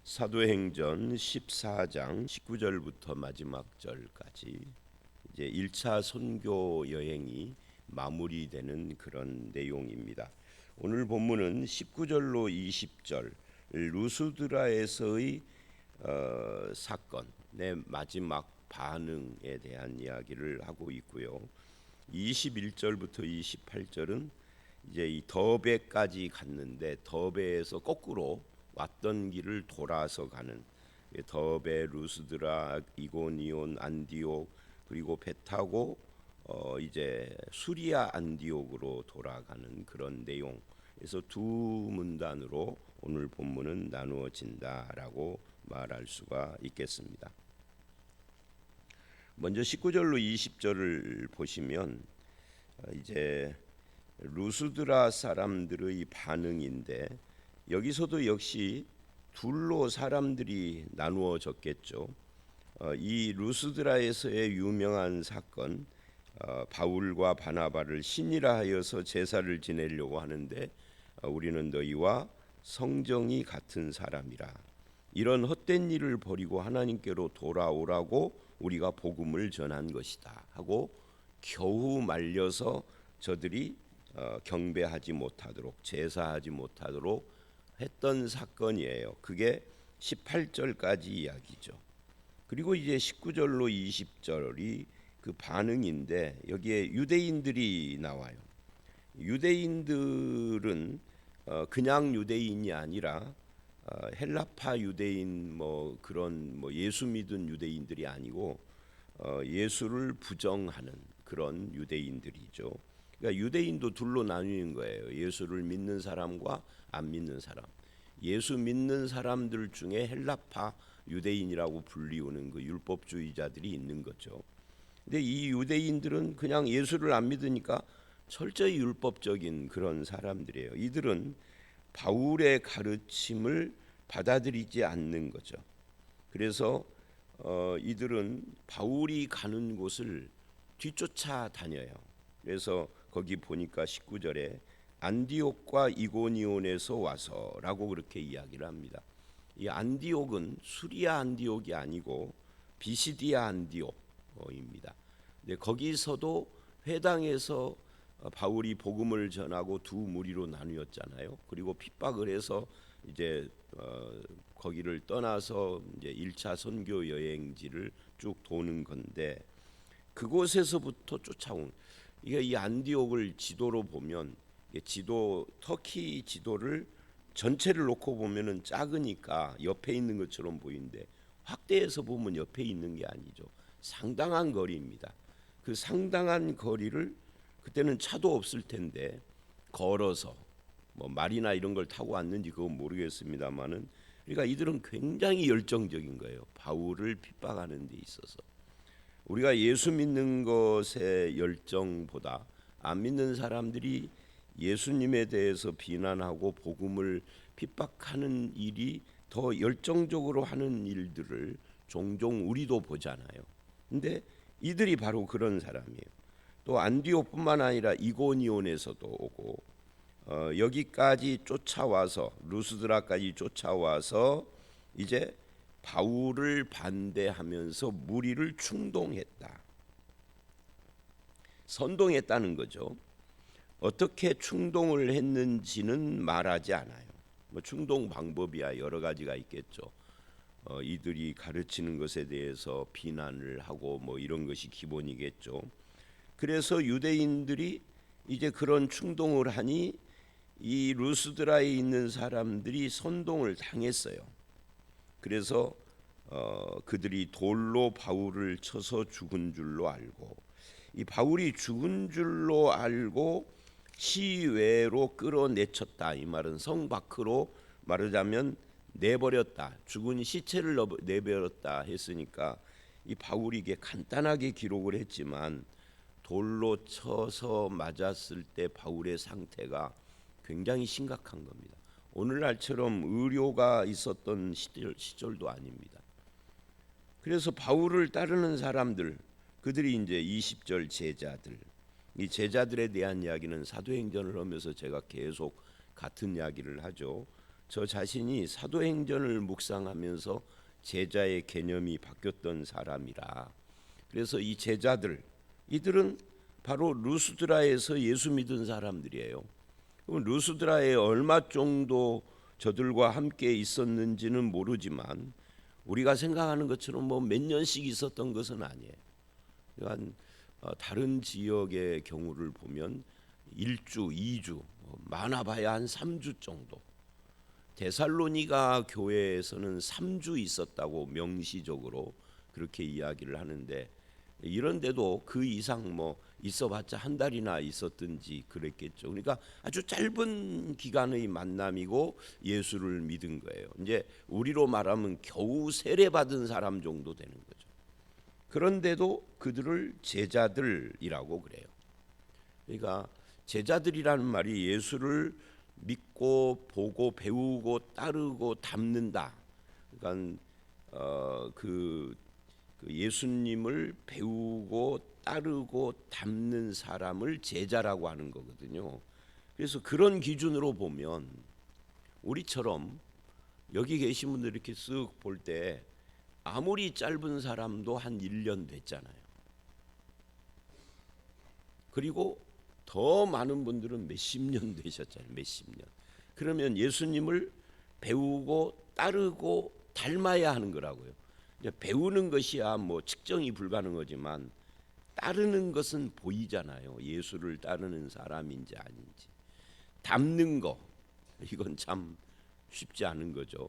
사도행전 14장 19절부터 마지막 절까지 이제 1차 선교 여행이 마무리되는 그런 내용입니다. 오늘 본문은 19절로 20절 루스드라에서의 사건의 마지막 반응에 대한 이야기를 하고 있고요. 21절부터 28절은 이제 이 더베까지 갔는데 더베에서 거꾸로 왔던 길을 돌아서 가는 더베, 루스드라, 이고니온, 안디옥 그리고 배 타고 이제 수리아 안디옥으로 돌아가는 그런 내용. 그래서 두 문단으로 오늘 본문은 나누어진다라고 말할 수가 있겠습니다. 먼저 19절로 20절을 보시면 이제 루스드라 사람들의 반응인데 여기서도 역시 둘로 사람들이 나누어졌겠죠. 이 루스드라에서의 유명한 사건, 바울과 바나바를 신이라 하여서 제사를 지내려고 하는데 우리는 너희와 성정이 같은 사람이라, 이런 헛된 일을 버리고 하나님께로 돌아오라고 우리가 복음을 전한 것이다 하고 겨우 말려서 저들이 경배하지 못하도록, 제사하지 못하도록 했던 사건이에요. 그게 18절까지 이야기죠. 그리고 이제 19절로 20절이 그 반응인데 여기에 유대인들이 나와요. 유대인들은 그냥 유대인이 아니라 헬라파 유대인 뭐 그런 뭐 예수 믿은 유대인들이 아니고 예수를 부정하는 그런 유대인들이죠. 그러니까 유대인도 둘로 나뉘는 거예요. 예수를 믿는 사람과 안 믿는 사람. 예수 믿는 사람들 중에 헬라파 유대인이라고 불리우는 그 율법주의자들이 있는 거죠. 근데 이 유대인들은 그냥 예수를 안 믿으니까 철저히 율법적인 그런 사람들이에요. 이들은 바울의 가르침을 받아들이지 않는 거죠. 그래서 이들은 바울이 가는 곳을 뒤쫓아 다녀요. 그래서 거기 보니까 19절에 안디옥과 이고니온에서 와서라고 그렇게 이야기를 합니다. 이 안디옥은 수리아 안디옥이 아니고 비시디아 안디옥입니다. 근데 거기서도 회당에서 바울이 복음을 전하고 두 무리로 나뉘었잖아요. 그리고 핍박을 해서 이제 거기를 떠나서 이제 1차 선교 여행지를 쭉 도는 건데 그곳에서부터 쫓아온, 이게 이 안디옥을 지도로 보면 지도 터키 지도를 전체를 놓고 보면은 작으니까 옆에 있는 것처럼 보이는데 확대해서 보면 옆에 있는 게 아니죠. 상당한 거리입니다. 그 상당한 거리를 그때는 차도 없을 텐데 걸어서 뭐 말이나 이런 걸 타고 왔는지 그건 모르겠습니다만은, 그러니까 이들은 굉장히 열정적인 거예요. 바울을 핍박하는 데 있어서. 우리가 예수 믿는 것의 열정보다 안 믿는 사람들이 예수님에 대해서 비난하고 복음을 핍박하는 일이 더 열정적으로 하는 일들을 종종 우리도 보잖아요. 근데 이들이 바로 그런 사람이에요. 또 안디옥뿐만 아니라 이고니온에서도 오고 여기까지 쫓아와서 루스드라까지 쫓아와서 이제 바울을 반대하면서 무리를 충동했다. 선동했다는 거죠. 어떻게 충동을 했는지는 말하지 않아요. 뭐 충동 방법이야 여러 가지가 있겠죠. 이들이 가르치는 것에 대해서 비난을 하고 뭐 이런 것이 기본이겠죠. 그래서 유대인들이 이제 그런 충동을 하니 이 루스드라에 있는 사람들이 선동을 당했어요. 그래서 그들이 돌로 바울을 쳐서 죽은 줄로 알고, 이 바울이 죽은 줄로 알고 시외로 끌어내쳤다. 이 말은 성 밖으로 말하자면 내버렸다. 죽은 시체를 내버렸다 했으니까 이 바울이 이게 간단하게 기록을 했지만 돌로 쳐서 맞았을 때 바울의 상태가 굉장히 심각한 겁니다. 오늘날처럼 의료가 있었던 시절도 아닙니다. 그래서 바울을 따르는 사람들, 그들이 이제 20절 제자들, 이 제자들에 대한 이야기는 사도행전을 하면서 제가 계속 같은 이야기를 하죠. 저 자신이 사도행전을 묵상하면서 제자의 개념이 바뀌었던 사람이라. 그래서 이 제자들, 이들은 바로 루스드라에서 예수 믿은 사람들이에요. 그럼 루스드라에 얼마 정도 저들과 함께 있었는지는 모르지만 우리가 생각하는 것처럼 뭐 몇 년씩 있었던 것은 아니에요. 그러니까 다른 지역의 경우를 보면 1주, 2주, 많아봐야 한 3주 정도. 데살로니가 교회에서는 3주 있었다고 명시적으로 그렇게 이야기를 하는데, 이런데도 그 이상 뭐 있어봤자 한 달이나 있었든지 그랬겠죠. 그러니까 아주 짧은 기간의 만남이고 예수를 믿은 거예요. 이제 우리로 말하면 겨우 세례받은 사람 정도 되는 거죠. 그런데도 그들을 제자들이라고 그래요. 그러니까 제자들이라는 말이 예수를 믿고 보고 배우고 따르고 닮는다. 그러니까 그 예수님을 배우고 따르고 닮는 사람을 제자라고 하는 거거든요. 그래서 그런 기준으로 보면 우리처럼 여기 계신 분들 이렇게 쓱 볼 때 아무리 짧은 사람도 한 1년 됐잖아요. 그리고 더 많은 분들은 몇십 년 되셨잖아요. 몇십 년. 그러면 예수님을 배우고 따르고 닮아야 하는 거라고요. 배우는 것이야 뭐 측정이 불가능하지만 따르는 것은 보이잖아요. 예수를 따르는 사람인지 아닌지. 닮는 거, 이건 참 쉽지 않은 거죠.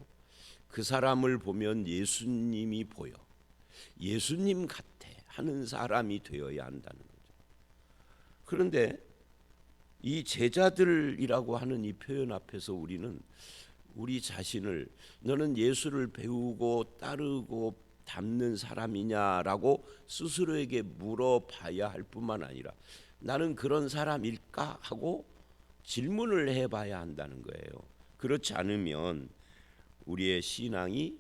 그 사람을 보면 예수님이 보여, 예수님 같아 하는 사람이 되어야 한다는 거죠. 그런데 이 제자들이라고 하는 이 표현 앞에서 우리는 우리 자신을 너는 예수를 배우고 따르고 닮는 사람이냐라고 스스로에게 물어봐야 할 뿐만 아니라 나는 그런 사람일까 하고 질문을 해봐야 한다는 거예요. 그렇지 않으면 우리의 신앙이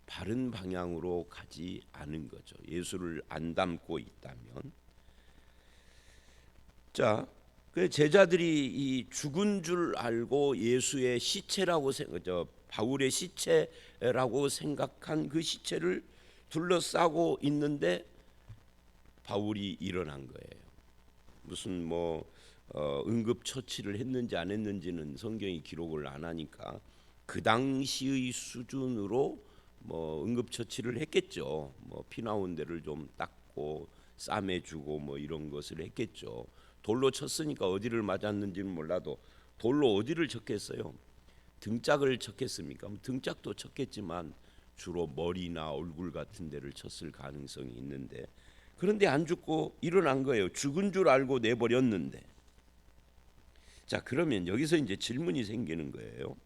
바른 방향으로 가지 않은 거죠. 예수를 안 닮고 있다면. 자, 그 제자들이 이 죽은 줄 알고 예수의 시체라고 바울의 시체라고 생각한 그 시체를 둘러싸고 있는데 바울이 일어난 거예요. 무슨 뭐 응급 처치를 했는지 안 했는지는 성경이 기록을 안 하니까 그 당시의 수준으로 뭐 응급 처치를 했겠죠. 뭐 피 나온 데를 좀 닦고 싸매주고 뭐 이런 것을 했겠죠. 돌로 쳤으니까 어디를 맞았는지는 몰라도 돌로 어디를 쳤겠어요? 등짝을 쳤겠습니까? 등짝도 쳤겠지만 주로 머리나 얼굴 같은 데를 쳤을 가능성이 있는데, 그런데 안 죽고 일어난 거예요. 죽은 줄 알고 내버렸는데. 자, 그러면 여기서 이제 질문이 생기는 거예요.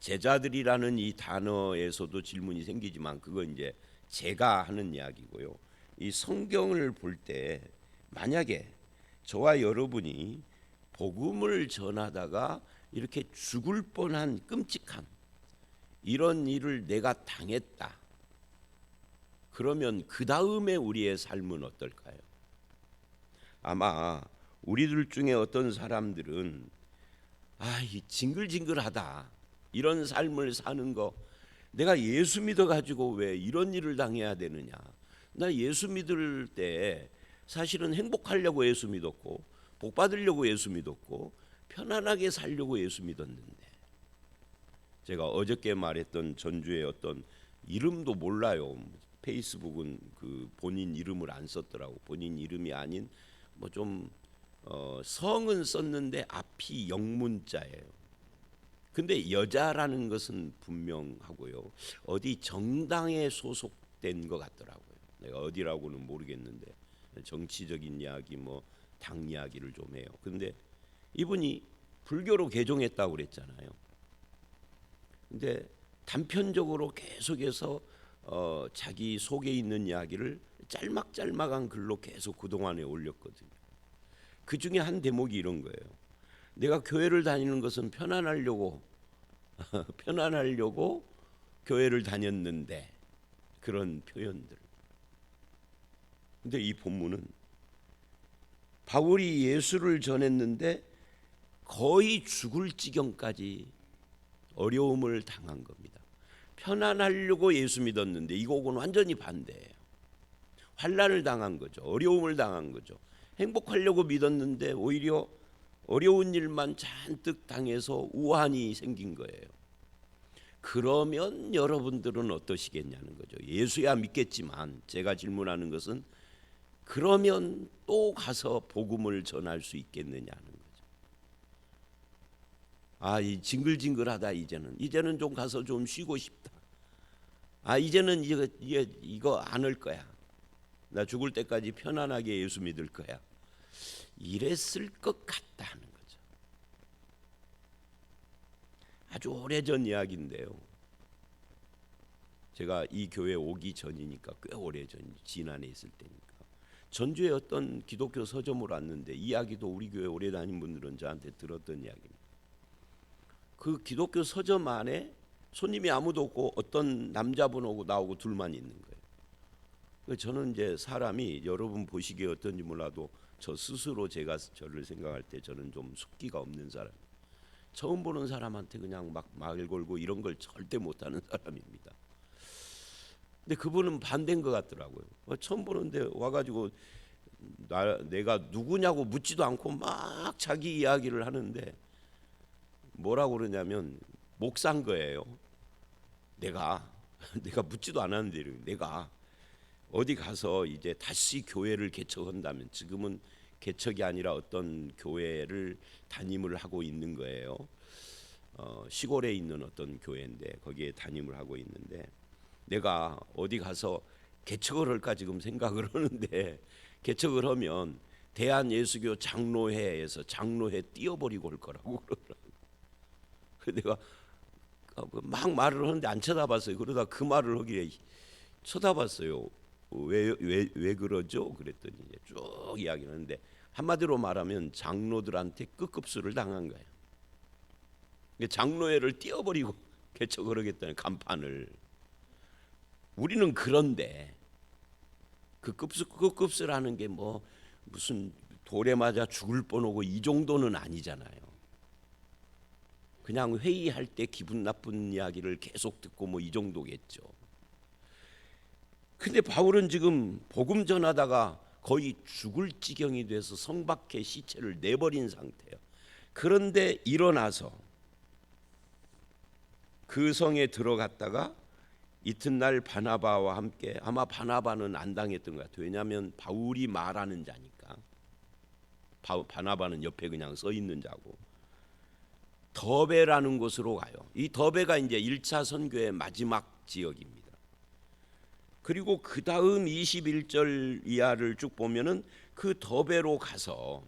제자들이라는 이 단어에서도 질문이 생기지만 그건 이제 제가 하는 이야기고요. 이 성경을 볼 때 만약에 저와 여러분이 복음을 전하다가 이렇게 죽을 뻔한 끔찍한 이런 일을 내가 당했다. 그러면 그 다음에 우리의 삶은 어떨까요? 아마 우리들 중에 어떤 사람들은 이 징글징글하다. 이런 삶을 사는 거 내가 예수 믿어가지고 왜 이런 일을 당해야 되느냐. 나 예수 믿을 때 사실은 행복하려고 예수 믿었고 복 받으려고 예수 믿었고 편안하게 살려고 예수 믿었는데, 제가 어저께 말했던 전주의 어떤 이름도 몰라요. 페이스북은 그 본인 이름을 안 썼더라고. 본인 이름이 아닌 뭐 좀 성은 썼는데 앞이 영문자예요. 근데 여자라는 것은 분명하고요. 어디 정당에 소속된 것 같더라고요. 내가 어디라고는 모르겠는데 정치적인 이야기 뭐 당 이야기를 좀 해요. 근데 이분이 불교로 개종했다고 그랬잖아요. 근데 단편적으로 계속해서 자기 속에 있는 이야기를 짤막짤막한 글로 계속 그동안에 올렸거든요. 그 중에 한 대목이 이런 거예요. 내가 교회를 다니는 것은 편안하려고 교회를 다녔는데, 그런 표현들. 근데 이 본문은 바울이 예수를 전했는데 거의 죽을 지경까지 어려움을 당한 겁니다. 편안하려고 예수 믿었는데 이거하고는 완전히 반대예요. 환난을 당한 거죠. 어려움을 당한 거죠. 행복하려고 믿었는데 오히려 어려운 일만 잔뜩 당해서 우환이 생긴 거예요. 그러면 여러분들은 어떠시겠냐는 거죠. 예수야 믿겠지만 제가 질문하는 것은 그러면 또 가서 복음을 전할 수 있겠느냐는 거죠. 이 징글징글하다. 이제는 좀 가서 좀 쉬고 싶다. 이제는 이거 안 할 거야. 나 죽을 때까지 편안하게 예수 믿을 거야. 이랬을 것 같다는 거죠. 아주 오래전 이야기인데요. 제가 이 교회 오기 전이니까 꽤 오래전, 진안에 있을 때니까 전주에 어떤 기독교 서점을 왔는데, 이야기도 우리 교회 오래 다닌 분들은 저한테 들었던 이야기입니다. 그 기독교 서점 안에 손님이 아무도 없고 어떤 남자분 오고 나오고 둘만 있는 거예요. 저는 이제 사람이 여러분 보시기에 어떤지 몰라도 저 스스로 제가 저를 생각할 때 저는 좀 숙기가 없는 사람. 처음 보는 사람한테 그냥 막 말 걸고 이런 걸 절대 못하는 사람입니다. 근데 그분은 반대인 것 같더라고요. 처음 보는데 와가지고 내가 누구냐고 묻지도 않고 막 자기 이야기를 하는데 뭐라고 그러냐면 목사인 거예요. 내가 묻지도 않았는데 내가 어디 가서 이제 다시 교회를 개척한다면, 지금은 개척이 아니라 어떤 교회를 담임을 하고 있는 거예요. 시골에 있는 어떤 교회인데 거기에 담임을 하고 있는데, 내가 어디 가서 개척을 할까 지금 생각을 하는데, 개척을 하면 대한예수교 장로회에서 장로회 띄워버리고 올 거라고 그러더라고요. 내가 막 말을 하는데 안 쳐다봤어요. 그러다 그 말을 하기에 쳐다봤어요. 왜 그러죠? 그랬더니 쭉 이야기를 하는데, 한마디로 말하면 장로들한테 끝급수를 당한 거예요. 장로회를 띄워버리고 개척을 하겠다는 간판을. 우리는 그런데 그 급수라는 게 뭐 무슨 돌에 맞아 죽을 뻔하고 이 정도는 아니잖아요. 그냥 회의할 때 기분 나쁜 이야기를 계속 듣고 뭐 이 정도겠죠. 근데 바울은 지금 복음 전하다가 거의 죽을 지경이 돼서 성 밖에 시체를 내버린 상태예요. 그런데 일어나서 그 성에 들어갔다가 이튿날 바나바와 함께, 아마 바나바는 안 당했던 것 같아요. 왜냐하면 바울이 말하는 자니까. 바나바는 옆에 그냥 서 있는 자고. 더베라는 곳으로 가요. 이 더베가 이제 1차 선교의 마지막 지역입니다. 그리고 그 다음 21절 이하를 쭉 보면은 그 더베로 가서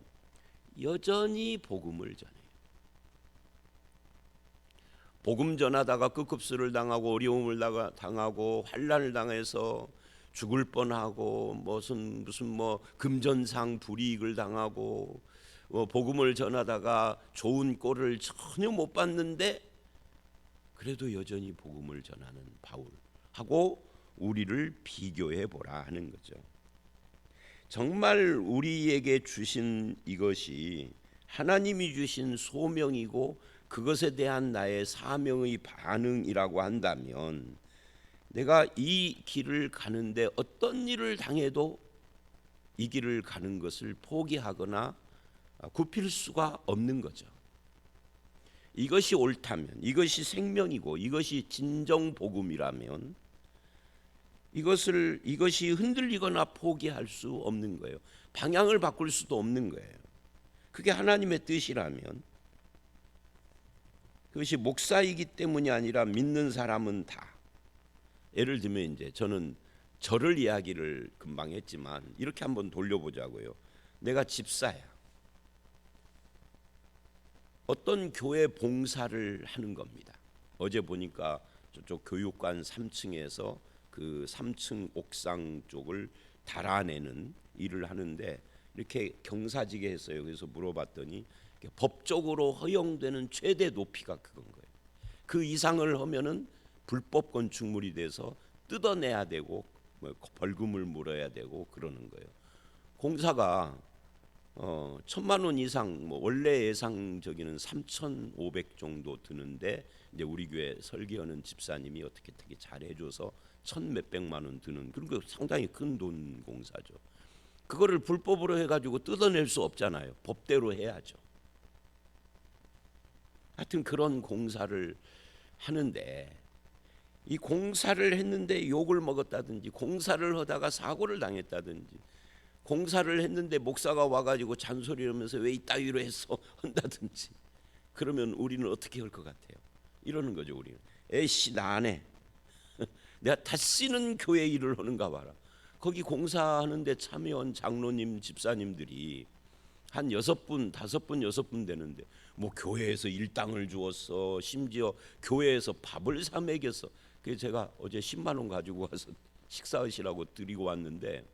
여전히 복음을 전해요. 복음 전하다가 끝급수를 당하고 어려움을 당하고 환난을 당해서 죽을 뻔하고 무슨 뭐 금전상 불이익을 당하고 복음을 전하다가 좋은 꼴을 전혀 못 봤는데 그래도 여전히 복음을 전하는 바울하고 우리를 비교해 보라 하는 거죠. 정말 우리에게 주신 이것이 하나님이 주신 소명이고 그것에 대한 나의 사명의 반응이라고 한다면, 내가 이 길을 가는데 어떤 일을 당해도 이 길을 가는 것을 포기하거나 굽힐 수가 없는 거죠. 이것이 옳다면, 이것이 생명이고 이것이 진정 복음이라면 이것이 흔들리거나 포기할 수 없는 거예요. 방향을 바꿀 수도 없는 거예요. 그게 하나님의 뜻이라면, 그것이 목사이기 때문이 아니라 믿는 사람은 다. 예를 들면 이제 저는 저를 이야기를 금방 했지만 이렇게 한번 돌려보자고요. 내가 집사야. 어떤 교회 봉사를 하는 겁니다. 어제 보니까 저쪽 교육관 3층에서 그 3층 옥상 쪽을 달아내는 일을 하는데, 이렇게 경사지게 했어요. 그래서 물어봤더니 법적으로 허용되는 최대 높이가 그건 거예요. 그 이상을 하면은 불법 건축물이 돼서 뜯어내야 되고 벌금을 물어야 되고 그러는 거예요. 공사가 천만 원 이상 뭐 원래 예상적이는 3,500 정도 드는데 이제 우리 교회 설계하는 집사님이 어떻게 되게 잘해줘서 천 몇백만 원 드는 그리고 상당히 큰 돈 공사죠. 그거를 불법으로 해가지고 뜯어낼 수 없잖아요. 법대로 해야죠. 하여튼 그런 공사를 하는데 이 공사를 했는데 욕을 먹었다든지 공사를 하다가 사고를 당했다든지 공사를 했는데 목사가 와가지고 잔소리를 하면서 왜 이따위로 했어 한다든지 그러면 우리는 어떻게 할 것 같아요? 이러는 거죠. 우리는 에이씨 나 안 해. 내가 다시는 교회 일을 하는가 봐라. 거기 공사하는데 참여한 장로님 집사님들이 한 6분 5분 6분 되는데 뭐 교회에서 일당을 주었어. 심지어 교회에서 밥을 사 먹였어. 그래서 제가 어제 10만 원 가지고 와서 식사하시라고 드리고 왔는데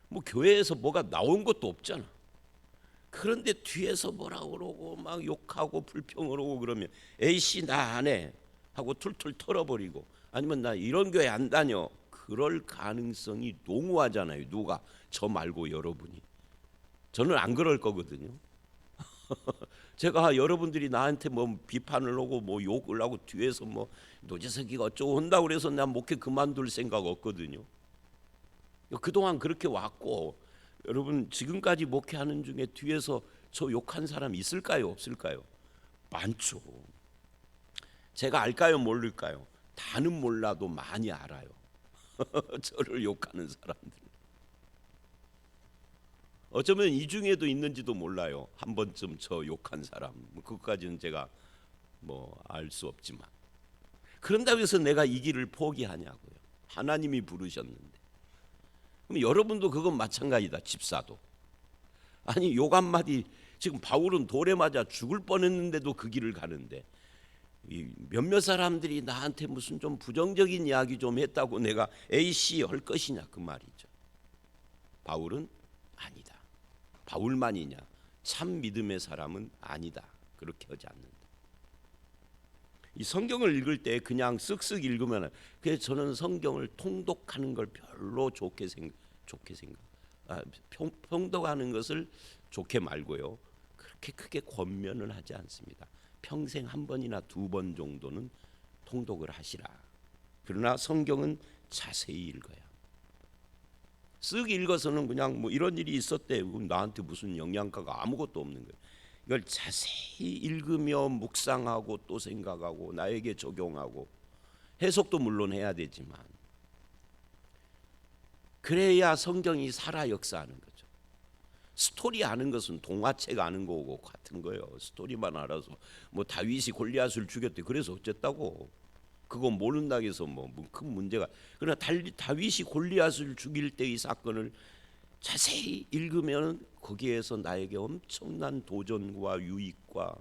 뭐 교회에서 뭐가 나온 것도 없잖아. 그런데 뒤에서 뭐라 그러고 막 욕하고 불평을 하고 그러면 에이씨 나 안 해 하고 툴툴 털어버리고 아니면 나 이런 교회 안 다녀 그럴 가능성이 농후하잖아요. 누가 저 말고 여러분이. 저는 안 그럴 거거든요. 제가 여러분들이 나한테 뭐 비판을 하고 뭐 욕을 하고 뒤에서 뭐 노재석이가 어쩌고 한다고 그래서 난 목회 그만둘 생각 없거든요. 그동안 그렇게 왔고 여러분 지금까지 목회하는 중에 뒤에서 저 욕한 사람 있을까요? 없을까요? 많죠. 제가 알까요? 모를까요? 다는 몰라도 많이 알아요. 저를 욕하는 사람들. 어쩌면 이 중에도 있는지도 몰라요. 한 번쯤 저 욕한 사람. 그것까지는 제가 뭐 알 수 없지만. 그런다고 해서 내가 이 길을 포기하냐고요. 하나님이 부르셨는데. 그럼 여러분도 그건 마찬가지다. 집사도. 아니 욕 한마디 지금 바울은 돌에 맞아 죽을 뻔했는데도 그 길을 가는데 몇몇 사람들이 나한테 무슨 좀 부정적인 이야기 좀 했다고 내가 에이씨 할 것이냐 그 말이죠. 바울은 아니다. 바울만이냐 참 믿음의 사람은 아니다. 그렇게 하지 않는다. 이 성경을 읽을 때 그냥 쓱쓱 읽으면 그래서 저는 성경을 통독하는 걸 별로 좋게 생각 평독하는 것을 좋게 말고요. 그렇게 크게 권면을 하지 않습니다. 평생 한 번이나 2번 정도는 통독을 하시라. 그러나 성경은 자세히 읽어야. 쓱 읽어서는 그냥 뭐 이런 일이 있었대. 나한테 무슨 영양가가 아무것도 없는 거예요. 이걸 자세히 읽으며 묵상하고 또 생각하고 나에게 적용하고 해석도 물론 해야 되지만 그래야 성경이 살아 역사하는 거죠. 스토리 아는 것은 동화책 아는 거고 같은 거예요. 스토리만 알아서 뭐 다윗이 골리앗을 죽였대. 그래서 어쨌다고. 그거 모른다고 해서 뭐 큰 문제가. 그러나 다윗이 골리앗을 죽일 때의 사건을 자세히 읽으면 거기에서 나에게 엄청난 도전과 유익과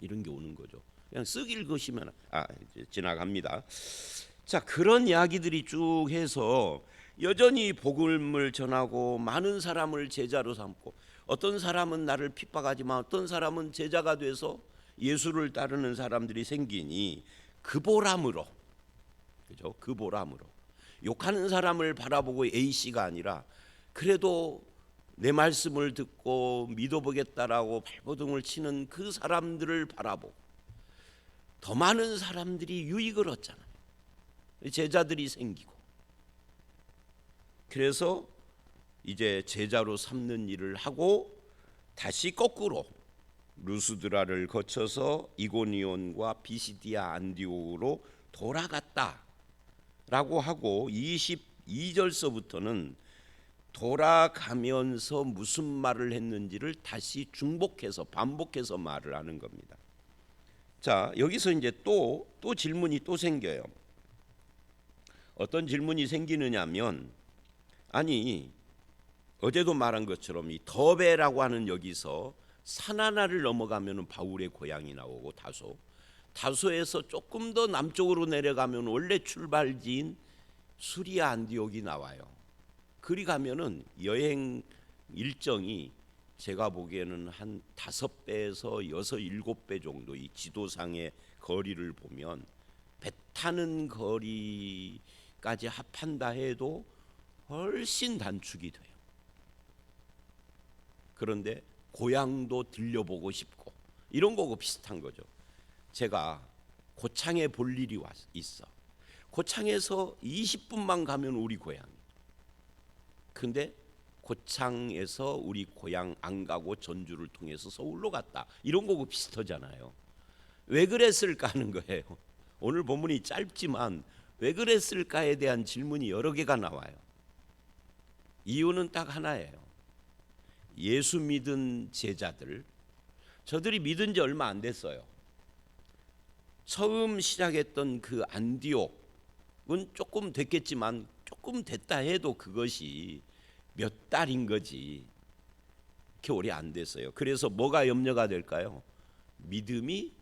이런 게 오는 거죠. 그냥 쓱 읽으시면 이제 지나갑니다. 자, 그런 이야기들이 쭉 해서 여전히 복음을 전하고 많은 사람을 제자로 삼고 어떤 사람은 나를 핍박하지만 어떤 사람은 제자가 돼서 예수를 따르는 사람들이 생기니 그 보람으로, 그죠? 그 보람으로 욕하는 사람을 바라보고 A씨가 아니라 그래도 내 말씀을 듣고 믿어보겠다라고 발버둥을 치는 그 사람들을 바라보고 더 많은 사람들이 유익을 얻잖아요. 제자들이 생기고 그래서 이제 제자로 삼는 일을 하고 다시 거꾸로 루스드라를 거쳐서 이고니온과 비시디아 안디오로 돌아갔다라고 하고 22절서부터는 돌아가면서 무슨 말을 했는지를 다시 중복해서 반복해서 말을 하는 겁니다. 자, 여기서 이제 또 질문이 또 생겨요. 어떤 질문이 생기느냐면 아니 어제도 말한 것처럼 이 더베라고 하는 여기서 산 하나를 넘어가면 바울의 고향이 나오고 다소에서 조금 더 남쪽으로 내려가면 원래 출발지인 수리아 안디옥이 나와요. 그리 가면은 여행 일정이 제가 보기에는 한 5배에서 6, 7배 정도 이 지도상의 거리를 보면 배 타는 거리까지 합한다 해도 훨씬 단축이 돼요. 그런데 고향도 들려보고 싶고 이런 거고 비슷한 거죠. 제가 고창에 볼 일이 있어. 고창에서 20분만 가면 우리 고향. 근데 고창에서 우리 고향 안 가고 전주를 통해서 서울로 갔다. 이런 거고 비슷하잖아요. 왜 그랬을까 하는 거예요. 오늘 본문이 짧지만 왜 그랬을까에 대한 질문이 여러 개가 나와요. 이유는 딱 하나예요. 예수 믿은 제자들, 저들이 믿은 지 얼마 안 됐어요. 처음 시작했던 그 안디옥은 조금 됐겠지만 조금 됐다 해도 그것이 몇 달인 거지 그렇게 오래 안 됐어요. 그래서 뭐가 염려가 될까요? 믿음이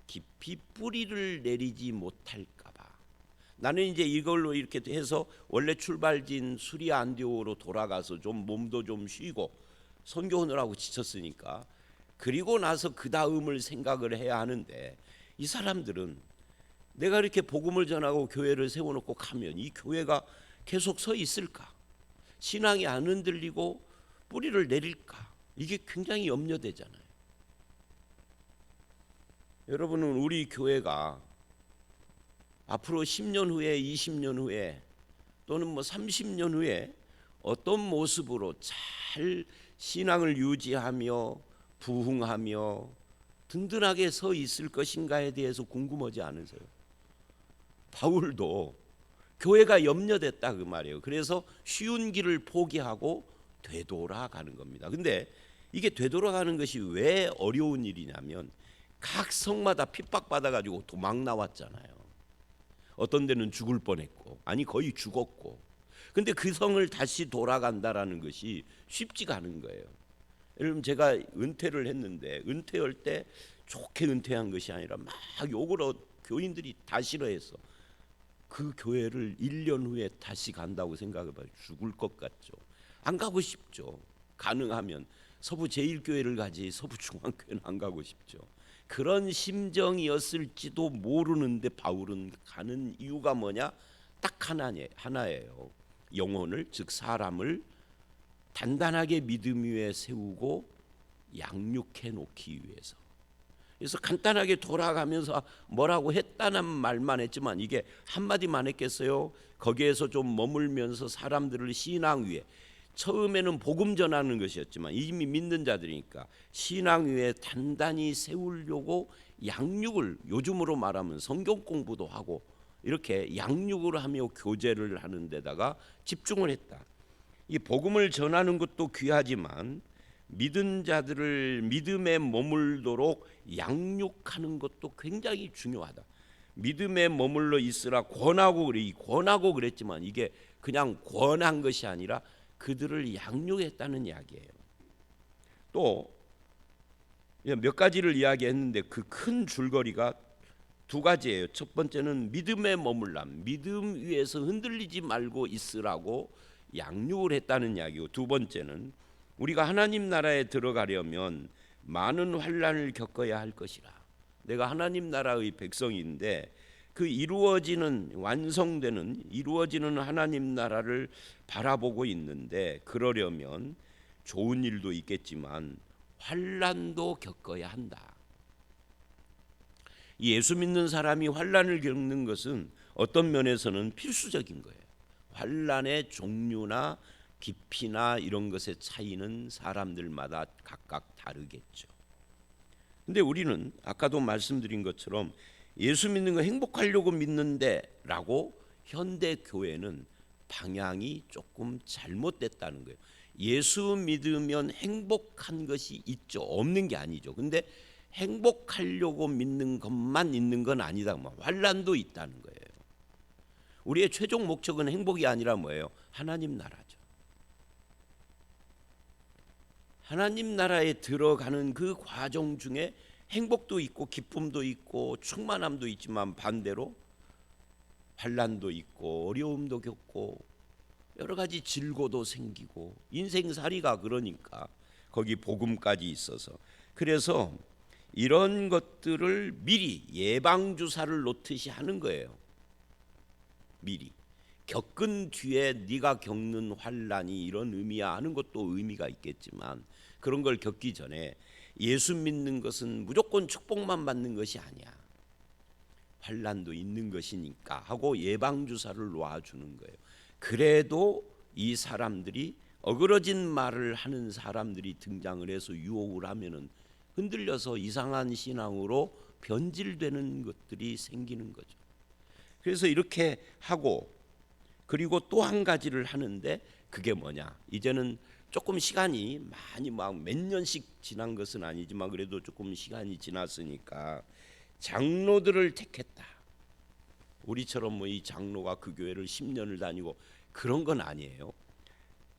깊이 뿌리를 내리지 못할까 봐. 나는 이제 이걸로 이렇게 해서 원래 출발지인 수리아 안디옥으로 돌아가서 좀 몸도 좀 쉬고 선교하느라고 지쳤으니까 그리고 나서 그 다음을 생각을 해야 하는데 이 사람들은 내가 이렇게 복음을 전하고 교회를 세워놓고 가면 이 교회가 계속 서 있을까? 신앙이 안 흔들리고 뿌리를 내릴까? 이게 굉장히 염려되잖아요. 여러분은 우리 교회가 앞으로 10년 후에 20년 후에 또는 뭐 30년 후에 어떤 모습으로 잘 신앙을 유지하며 부흥하며 든든하게 서 있을 것인가에 대해서 궁금하지 않으세요? 바울도 교회가 염려됐다 그 말이에요. 그래서 쉬운 길을 포기하고 되돌아가는 겁니다. 근데 이게 되돌아가는 것이 왜 어려운 일이냐면 각 성마다 핍박받아가지고 도망 나왔잖아요. 어떤 데는 죽을 뻔했고 아니 거의 죽었고 근데 그 성을 다시 돌아간다라는 것이 쉽지가 않은 거예요. 여러분 제가 은퇴를 했는데 은퇴할 때 좋게 은퇴한 것이 아니라 막 욕을 교인들이 다 싫어했어. 그 교회를 1년 후에 다시 간다고 생각해봐요. 죽을 것 같죠. 안 가고 싶죠. 가능하면 서부 제1교회를 가지 서부중앙교회는 안 가고 싶죠. 그런 심정이었을지도 모르는데 바울은 가는 이유가 뭐냐? 딱 하나예요. 영혼을 즉 사람을 단단하게 믿음 위에 세우고 양육해 놓기 위해서. 그래서 간단하게 돌아가면서 뭐라고 했다는 말만 했지만 이게 한마디만 했겠어요? 거기에서 좀 머물면서 사람들을 신앙 위에 처음에는 복음 전하는 것이었지만 이미 믿는 자들이니까 신앙 위에 단단히 세우려고 양육을 요즘으로 말하면 성경 공부도 하고 이렇게 양육을 하며 교제를 하는 데다가 집중을 했다. 이 복음을 전하는 것도 귀하지만 믿은 자들을 믿음에 머물도록 양육하는 것도 굉장히 중요하다. 믿음에 머물러 있으라 권하고 그랬지만 이게 그냥 권한 것이 아니라 그들을 양육했다는 이야기예요. 또 몇 가지를 이야기했는데 그 큰 줄거리가 두 가지예요. 첫 번째는 믿음에 머물람, 믿음 위에서 흔들리지 말고 있으라고 양육을 했다는 이야기고, 두 번째는 우리가 하나님 나라에 들어가려면 많은 환난을 겪어야 할 것이라. 내가 하나님 나라의 백성인데 그 이루어지는 하나님 나라를 바라보고 있는데 그러려면 좋은 일도 있겠지만 환난도 겪어야 한다. 예수 믿는 사람이 환난을 겪는 것은 어떤 면에서는 필수적인 거예요. 환난의 종류나 깊이나 이런 것의 차이는 사람들마다 각각 다르겠죠. 근데 우리는 아까도 말씀드린 것처럼 예수 믿는 거 행복하려고 믿는데 라고 현대 교회는 방향이 조금 잘못됐다는 거예요. 예수 믿으면 행복한 것이 있죠. 없는 게 아니죠. 근데 행복하려고 믿는 것만 있는 건 아니다. 환난도 있다는 거예요. 우리의 최종 목적은 행복이 아니라 뭐예요? 하나님 나라죠. 하나님 나라에 들어가는 그 과정 중에 행복도 있고 기쁨도 있고 충만함도 있지만 반대로 환난도 있고 어려움도 겪고 여러 가지 질고도 생기고 인생살이가 그러니까 거기 복음까지 있어서, 그래서 이런 것들을 미리 예방주사를 놓듯이 하는 거예요. 미리. 겪은 뒤에 네가 겪는 환난이 이런 의미야 하는 것도 의미가 있겠지만 그런 걸 겪기 전에 예수 믿는 것은 무조건 축복만 받는 것이 아니야. 환난도 있는 것이니까 하고 예방주사를 놔주는 거예요. 그래도 이 사람들이 어그러진 말을 하는 사람들이 등장을 해서 유혹을 하면은 흔들려서 이상한 신앙으로 변질되는 것들이 생기는 거죠. 그래서 이렇게 하고 그리고 또 한 가지를 하는데 그게 뭐냐? 이제는 조금 시간이 많이 막 몇 년씩 지난 것은 아니지만 그래도 조금 시간이 지났으니까 장로들을 택했다. 우리처럼 뭐 이 장로가 그 교회를 10년을 다니고 그런 건 아니에요.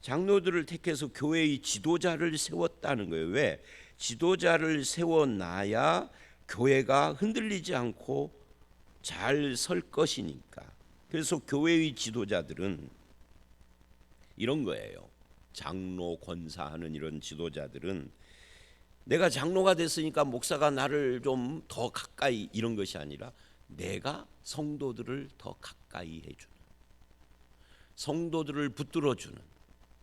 장로들을 택해서 교회의 지도자를 세웠다는 거예요. 왜? 지도자를 세워놔야 교회가 흔들리지 않고 잘 설 것이니까. 그래서 교회의 지도자들은 이런 거예요. 장로, 권사하는 이런 지도자들은 내가 장로가 됐으니까 목사가 나를 좀 더 가까이 이런 것이 아니라 내가 성도들을 더 가까이 해주는, 성도들을 붙들어주는.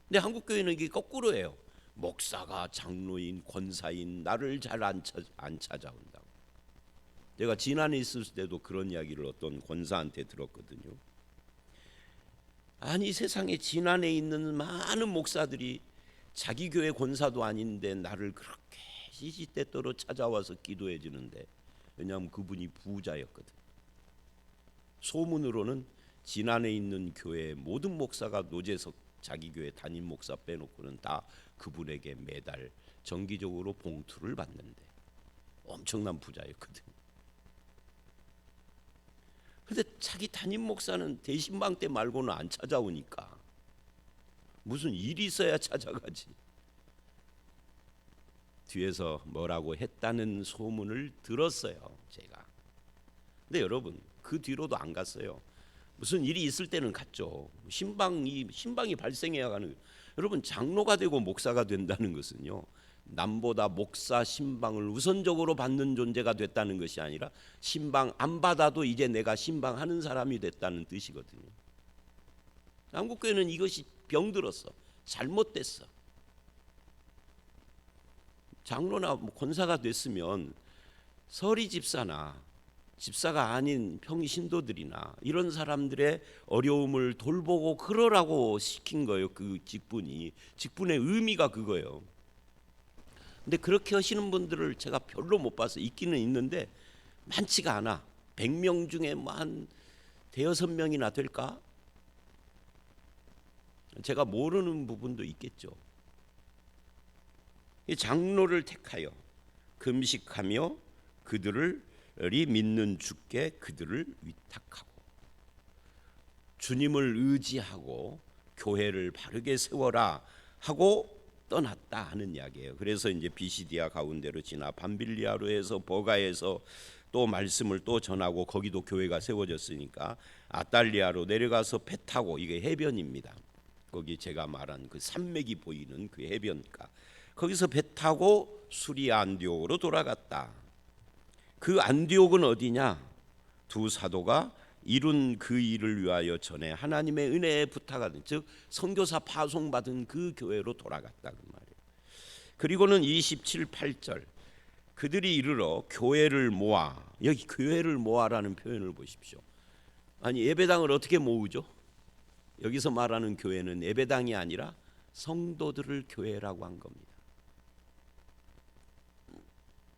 근데 한국 교회는 이게 거꾸로예요. 목사가 장로인, 권사인 나를 잘 안 찾아온다고. 제가 지난해 있을 때도 그런 이야기를 어떤 권사한테 들었거든요. 아니 세상에 지난해 있는 많은 목사들이 자기 교회 권사도 아닌데 나를 그렇게 시시때때로 찾아와서 기도해 주는데, 왜냐하면 그분이 부자였거든. 소문으로는 지난해 있는 교회 모든 목사가 노재석 자기 교회 담임 목사 빼놓고는 다 그분에게 매달 정기적으로 봉투를 받는데 엄청난 부자였거든. 근데 자기 담임 목사는 대신방 때 말고는 안 찾아오니까 무슨 일이 있어야 찾아가지. 뒤에서 뭐라고 했다는 소문을 들었어요, 제가. 근데 여러분 그 뒤로도 안 갔어요. 무슨 일이 있을 때는 갔죠. 신방이 발생해야 가는 거예요. 여러분 장로가 되고 목사가 된다는 것은요, 남보다 목사 신방을 우선적으로 받는 존재가 됐다는 것이 아니라 신방 안 받아도 이제 내가 신방하는 사람이 됐다는 뜻이거든요. 한국교회는 이것이 병들었어. 잘못됐어. 장로나 권사가 됐으면 서리 집사나 집사가 아닌 평신도들이나 이런 사람들의 어려움을 돌보고 그러라고 시킨 거예요. 그 직분의 의미가 그거예요. 근데 그렇게 하시는 분들을 제가 별로 못 봐서 있기는 있는데 많지가 않아. 100명 중에 뭐 한 대여섯 명이나 될까? 제가 모르는 부분도 있겠죠. 이 장로를 택하여 금식하며 그들이 믿는 주께 그들을 위탁하고 주님을 의지하고 교회를 바르게 세워라 하고 떠났다 하는 이야기예요. 그래서 이제 비시디아 가운데로 지나 밤빌리아로 해서 버가에서 또 말씀을 또 전하고 거기도 교회가 세워졌으니까 아달리아로 내려가서 배 타고, 이게 해변입니다. 거기 제가 말한 그 산맥이 보이는 그 해변가, 거기서 배 타고 수리아 안디옥으로 돌아갔다. 그 안디옥은 어디냐? 두 사도가 이룬 그 일을 위하여 전에 하나님의 은혜에 부탁하는, 즉 선교사 파송받은 그 교회로 돌아갔다 그 말이에요. 그리고는 27, 8절 그들이 이르러 교회를 모아, 여기 교회를 모아라는 표현을 보십시오. 아니 예배당을 어떻게 모으죠? 여기서 말하는 교회는 예배당이 아니라 성도들을 교회라고 한 겁니다.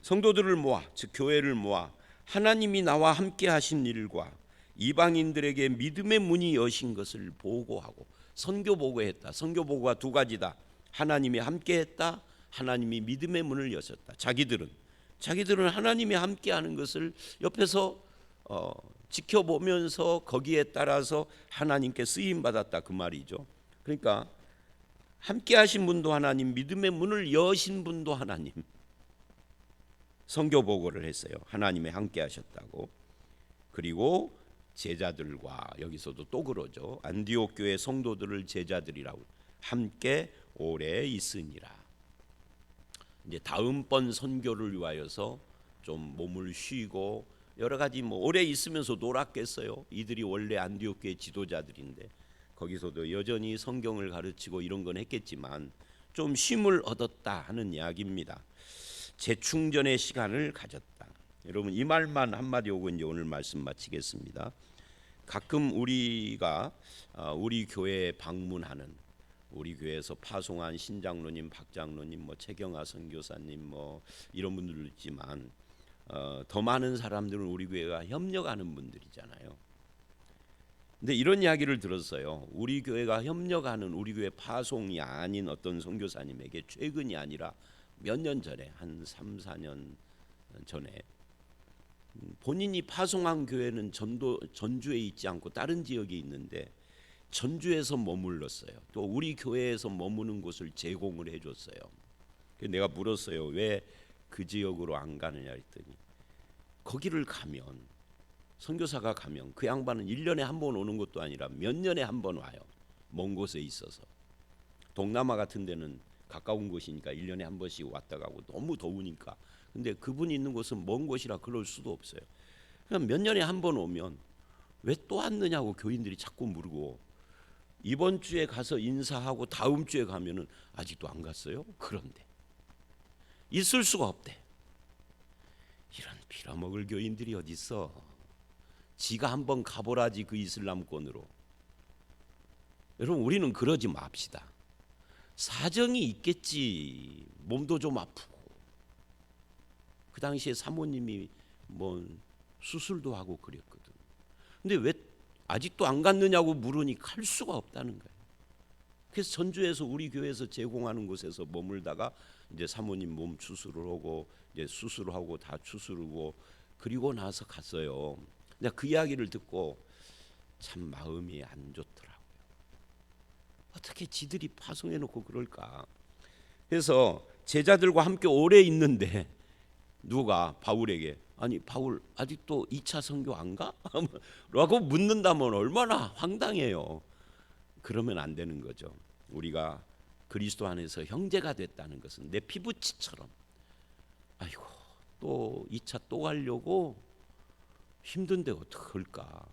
성도들을 모아, 즉 교회를 모아 하나님이 나와 함께 하신 일과 이방인들에게 믿음의 문이 여신 것을 보고하고, 선교 보고했다. 선교 보고가 두 가지다. 하나님이 함께했다. 하나님이 믿음의 문을 여셨다. 자기들은 하나님이 함께하는 것을 옆에서 지켜보면서 거기에 따라서 하나님께 쓰임 받았다 그 말이죠. 그러니까 함께하신 분도 하나님, 믿음의 문을 여신 분도 하나님. 선교 보고를 했어요. 하나님이 함께하셨다고. 그리고 제자들과, 여기서도 또 그러죠. 안디옥 교회 성도들을 제자들이라고, 함께 오래 있으니라. 이제 다음번 선교를 위하여서 좀 몸을 쉬고 여러 가지 뭐 오래 있으면서 놀았겠어요. 이들이 원래 안디옥교의 지도자들인데 거기서도 여전히 성경을 가르치고 이런 건 했겠지만 좀 쉼을 얻었다 하는 이야기입니다. 재충전의 시간을 가졌다. 여러분 이 말만 한마디 하고 이제 오늘 말씀 마치겠습니다. 가끔 우리가 우리 교회에 방문하는 우리 교회에서 파송한 신장로님, 박장로님, 뭐 최경아 선교사님 뭐 이런 분들도 있지만 더 많은 사람들은 우리 교회가 협력하는 분들이잖아요. 근데 이런 이야기를 들었어요. 우리 교회가 협력하는 우리 교회 파송이 아닌 어떤 선교사님에게 최근이 아니라 몇 년 전에 한 3, 4년 전에 본인이 파송한 교회는 전주에 있지 않고 다른 지역에 있는데 전주에서 머물렀어요. 또 우리 교회에서 머무는 곳을 제공을 해줬어요. 내가 물었어요. 왜 그 지역으로 안 가느냐 했더니 거기를 가면 선교사가 가면 그 양반은 1년에 한 번 오는 것도 아니라 몇 년에 한 번 와요. 먼 곳에 있어서. 동남아 같은 데는 가까운 곳이니까 1년에 한 번씩 왔다 가고 너무 더우니까. 근데 그분이 있는 곳은 먼 곳이라 그럴 수도 없어요. 그냥 몇 년에 한 번 오면 왜 또 왔느냐고 교인들이 자꾸 물고 이번 주에 가서 인사하고 다음 주에 가면은 아직도 안 갔어요? 그런데 있을 수가 없대. 이런 빌어먹을 교인들이 어디 있어? 지가 한번 가보라지 그 이슬람권으로. 여러분 우리는 그러지 맙시다. 사정이 있겠지. 몸도 좀 아프고. 그 당시에 사모님이 뭐 수술도 하고 그랬거든. 근데 왜 아직도 안 갔느냐고 물으니 갈 수가 없다는 거예요. 그래서 전주에서 우리 교회에서 제공하는 곳에서 머물다가 이제 사모님 몸 추수를 하고 이제 수술하고 다 추스르고 그리고 나서 갔어요. 근데 그 이야기를 듣고 참 마음이 안 좋더라고요. 어떻게 지들이 파송해 놓고 그럴까? 그래서 제자들과 함께 오래 있는데 누가 바울에게 아니 바울 아직도 2차 선교 안 가? 라고 묻는다면 얼마나 황당해요. 그러면 안 되는 거죠. 우리가 그리스도 안에서 형제가 됐다는 것은 내 피부치처럼 아이고 또 2차 또 가려고 힘든데 어떡할까?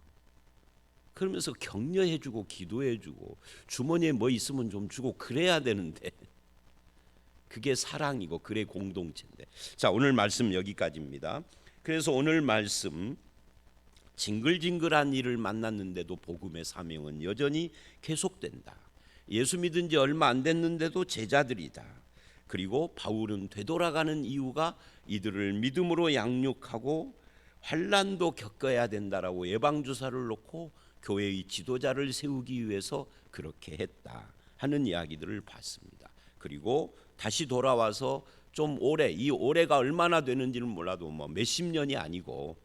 그러면서 격려해주고 기도해주고 주머니에 뭐 있으면 좀 주고 그래야 되는데 그게 사랑이고 그래 공동체인데. 자 오늘 말씀 여기까지입니다. 그래서 오늘 말씀 징글징글한 일을 만났는데도 복음의 사명은 여전히 계속된다. 예수 믿은 지 얼마 안 됐는데도 제자들이다. 그리고 바울은 되돌아가는 이유가 이들을 믿음으로 양육하고 환난도 겪어야 된다라고 예방주사를 놓고 교회의 지도자를 세우기 위해서 그렇게 했다 하는 이야기들을 봤습니다. 그리고 다시 돌아와서 좀 오래, 이 오래가 얼마나 되는지는 몰라도 뭐 몇십 년이 아니고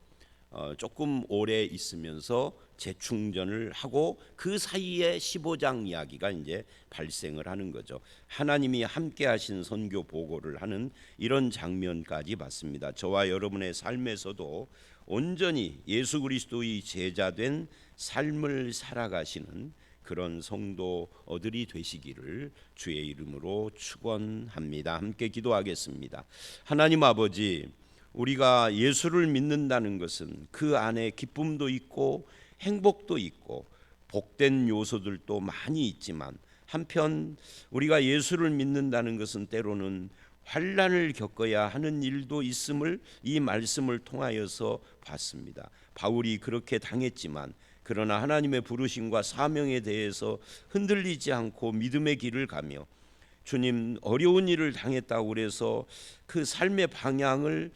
조금 오래 있으면서 재충전을 하고 그 사이에 15장 이야기가 이제 발생을 하는 거죠. 하나님이 함께 하신 선교 보고를 하는 이런 장면까지 봤습니다. 저와 여러분의 삶에서도 온전히 예수 그리스도의 제자된 삶을 살아가시는 그런 성도들이 되시기를 주의 이름으로 축원합니다. 함께 기도하겠습니다. 하나님 아버지, 우리가 예수를 믿는다는 것은 그 안에 기쁨도 있고 행복도 있고 복된 요소들도 많이 있지만 한편 우리가 예수를 믿는다는 것은 때로는 환난을 겪어야 하는 일도 있음을 이 말씀을 통하여서 봤습니다. 바울이 그렇게 당했지만 그러나 하나님의 부르심과 사명에 대해서 흔들리지 않고 믿음의 길을 가며 주님 어려운 일을 당했다고 그래서 그 삶의 방향을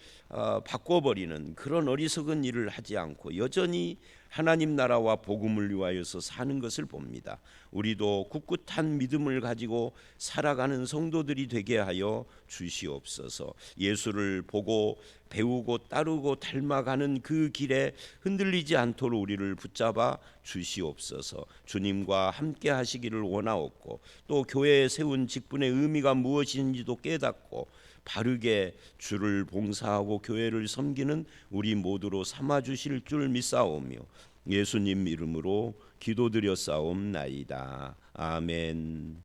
바꿔버리는 그런 어리석은 일을 하지 않고 여전히 하나님 나라와 복음을 위하여서 사는 것을 봅니다. 우리도 꿋꿋한 믿음을 가지고 살아가는 성도들이 되게 하여 주시옵소서. 예수를 보고 배우고 따르고 닮아가는 그 길에 흔들리지 않도록 우리를 붙잡아 주시옵소서. 주님과 함께 하시기를 원하옵고 또 교회에 세운 직분의 의미가 무엇인지도 깨닫고 바르게 주를 봉사하고 교회를 섬기는 우리 모두로 삼아 주실 줄 믿사오며 예수님 이름으로 기도드렸사옵나이다. 아멘.